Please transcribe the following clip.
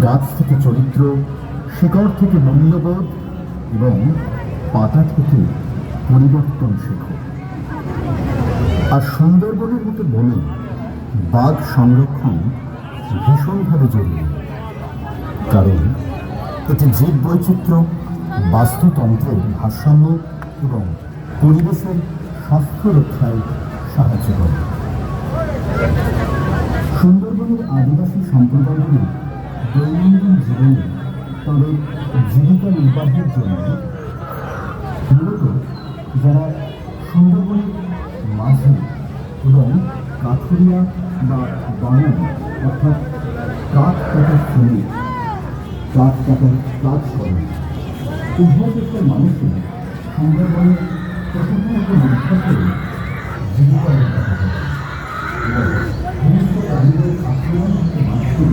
গাছ থেকে চরিত্র, শিকড় থেকে মূল্যবোধ এবং পাতা থেকে পরিবর্তন শেখো। আর সুন্দরবনের মতো বনে বাঘ সংরক্ষণ ভীষণভাবে জরুরি, কারণ এটি জীব বৈচিত্র্য, বাস্তুতন্ত্রের ভারসাম্য এবং পরিবেশের স্বাস্থ্য রক্ষায় সাহায্য করে। সুন্দরবনের আদিবাসী সম্প্রদায়গুলি দৈনন্দিন জীবনে তাদের জীবিকা নির্বাহের জন্য মূলত যারা সুন্দরবনের মাঝে এবং কাঠুরিয়া বা বানান অর্থাৎ কাঠ কাটার শ্রমিক, কাঠ কাটার কাজ করেন, উভয় দেশের মানুষের সুন্দরবনের প্রশাসনের উপর নির্ভর করে জীবিকা নির্বাহ করে এবং সমস্ত প্রাণীদের আক্রমণ থেকে মানুষকে